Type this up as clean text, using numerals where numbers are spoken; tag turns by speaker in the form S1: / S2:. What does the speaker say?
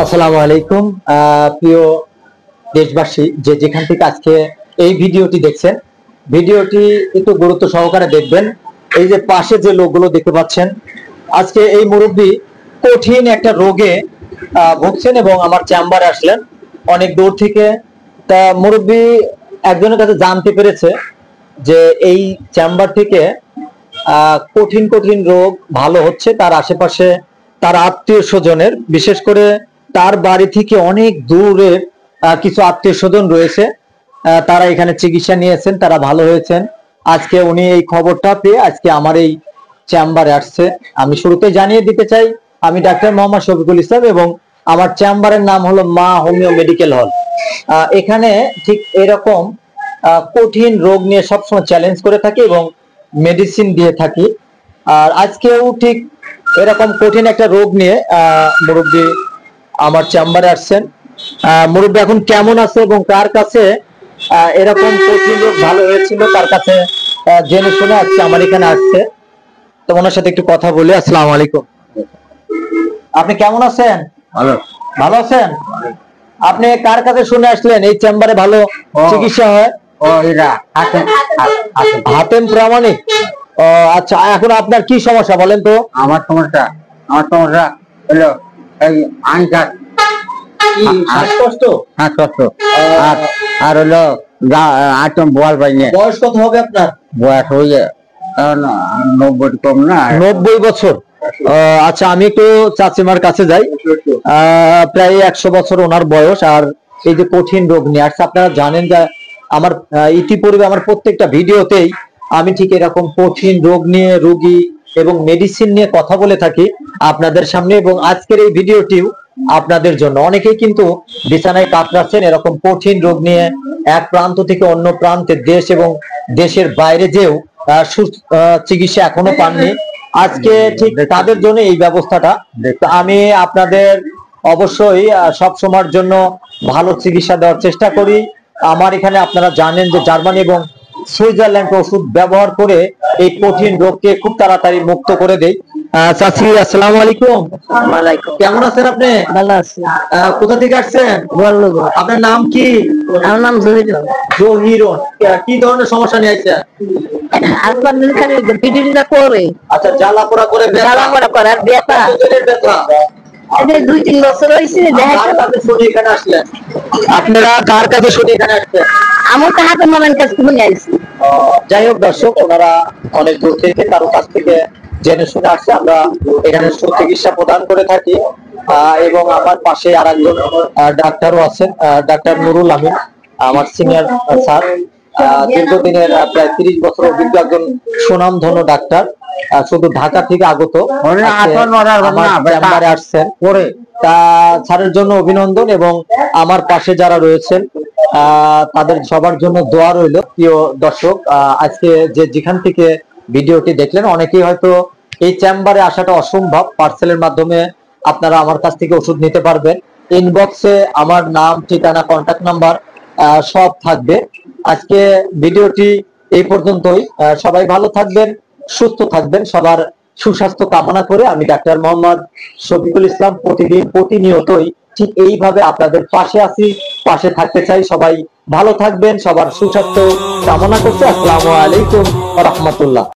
S1: আসসালামু আলাইকুম প্রিয় দেশবাসী, যে যেখান থেকে আজকে এই ভিডিওটি দেখছেন, ভিডিওটি একটু গুরুত্ব সহকারে দেখবেন। এই যে পাশে যে লোকগুলো দেখতে পাচ্ছেন, আজকে এই মুরব্বী কঠিন একটা রোগে ভুগছেন এবং আমার চেম্বারে আসলেন অনেক দূর থেকে। তা মুরব্বী একজনের কাছে জানতে পেরেছে যে এই চেম্বার থেকে কঠিন কঠিন রোগ ভালো হচ্ছে তার আশেপাশে, তার আত্মীয় স্বজনের, বিশেষ করে তার বাড়ি থেকে অনেক দূরের কিছু আত্মীয় স্বজন রয়েছে, তারা এখানে চিকিৎসা নিয়েছেন, তারা ভালো হয়েছেন। আজকে উনি এই খবরটা পেয়ে আজকে আমার এই চেম্বারে আসছে। আমি শুরুতে জানিয়ে দিতে চাই, আমি ডাক্তার মোহাম্মদ শফিকুল ইসলাম এবং আমার চেম্বারের নাম হলো মা হোমিও মেডিকেল হল। এখানে ঠিক এরকম কঠিন রোগ নিয়ে সবসময় চ্যালেঞ্জ করে থাকি এবং মেডিসিন দিয়ে থাকি। আর আজকেও ঠিক এরকম কঠিন একটা রোগ নিয়ে মুরব্বী আমার চেম্বারে আসছেন। মুরব্বী এখন কেমন আছে এবং কার কাছে এরকম কঠিন রোগ ভালো হয়েছিল তার কাছে জেনে শুনে আজকে আমার এখানে আসছে। তো ওনার সাথে একটু কথা বলি। আসসালামু আলাইকুম, আপনি কেমন আছেন?
S2: ভালো।
S1: ভালো আছেন? আপনি কার কাছে শুনে আসলেন এই চেম্বারে ভালো চিকিৎসা হয়? হাতেম প্রামাণিক। আচ্ছা, এখন আপনার কি সমস্যা বলেন তো?
S2: আমার সমস্যা হলো এই আইকার
S1: শ্বাসকষ্ট।
S2: শ্বাসকষ্ট আর হলো আটম বল পাইনি।
S1: বয়স কত হবে আপনার?
S2: বয়স হয়ে 90 কম না,
S1: 90 বছর। আচ্ছা, আমি একটু চাচিমার কাছে যাই। প্রায় 100 বছর ওনার বয়স। আর এই যে কঠিন রোগ নিয়ে আসছে, আপনারা জানেন যে আমার ইতিপূর্বে আমার প্রত্যেকটা ভিডিওতেই আমি ঠিক এরকম কঠিন রোগ নিয়ে, রোগী এবং মেডিসিন নিয়ে কথা বলে থাকি আপনাদের সামনে। এবং আজকের এই ভিডিওটিও আপনাদের জন্য। অনেকেই কিন্তু বিছানায় কাতরাচ্ছেন এরকম কঠিন রোগ নিয়ে, এক প্রান্ত থেকে অন্য প্রান্তে, দেশ এবং দেশের বাইরে যেও চিকিৎসা এখনো পাননি। আজকে ঠিক তাদের জন্য এই ব্যবস্থাটা। আমি আপনাদের অবশ্যই সব সময়ের জন্য ভালো চিকিৎসা দেওয়ার চেষ্টা করি। আমার এখানে আপনারা জানেন যে জার্মানি এবং সুইজারল্যান্ড ওষুধ ব্যবহার করে এই কঠিন রোগকে খুব তাড়াতাড়ি মুক্ত করে দেয়। চাচি, আসসালামু আলাইকুম। কেমন আছেন আপনি?
S3: ভালো আছি।
S1: কোথা থেকে আসছেন? আপনার নাম কি?
S3: আমার নাম জহিরুন।
S1: জহিরুন, কি ধরনের সমস্যা নিয়ে আসছেন?
S3: আপনার খালি পিটিটা করে,
S1: আচ্ছা, জ্বালা পোড়া করে,
S3: জ্বালা পোড়া করে আর ব্যথা।
S1: ব্যথা।
S3: এই 2-3 বছর হয়েছে।
S1: আপনারা কার কাছে শুনে এখানে আসছেন?
S3: আমার তো হাতে মামার কাছে শুনে আসছি।
S1: যাই হোক দর্শক, ওনারা অনেক দূর থেকে কারো কাছ থেকে জেনে শুনে আসছে। আমরা এখানে সুচিকিৎসা প্রদান করে থাকি এবং আমার পাশে আর একজন ডাক্তারও আছেন, ডাক্তার নুরুল আমিন, আমার সিনিয়র স্যার। দীর্ঘদিনের প্রায় 30 বছর অভিজ্ঞ একজন সুনামধন্য ডাক্তার, শুধু ঢাকা থেকে আগত, চেম্বারে আসছেন পরে। তা স্যারের জন্য অভিনন্দন এবং আমার পাশে যারা রয়েছেন তাদের সবার জন্য দোয়া রইল। প্রিয় দর্শক, আজকে যে যেখান থেকে ভিডিওটি দেখলেন, অনেকেই হয়তো এই চেম্বারে আসাটা অসম্ভব, পার্সেলের মাধ্যমে আপনারা আমার কাছ থেকে ওষুধ নিতে পারবেন। ইনবক্সে আমার নাম, ঠিকানা, কন্ট্যাক্ট নাম্বার সব থাকবে। আজকে ভিডিওটি এই পর্যন্তই। সবাই ভালো থাকবেন, সুস্থ থাকবেন। সবার সুস্বাস্থ্য কামনা করে আমি ডাক্তার মোহাম্মদ শফিকুল ইসলাম প্রতিদিন প্রতিনিয়তই ঠিক এইভাবে আপনাদের পাশে আছি, পাশে থাকতে চাই। সবাই ভালো থাকবেন, সবার সুস্বাস্থ্য কামনা করছি। আসসালামু আলাইকুম ওয়া রাহমাতুল্লাহ।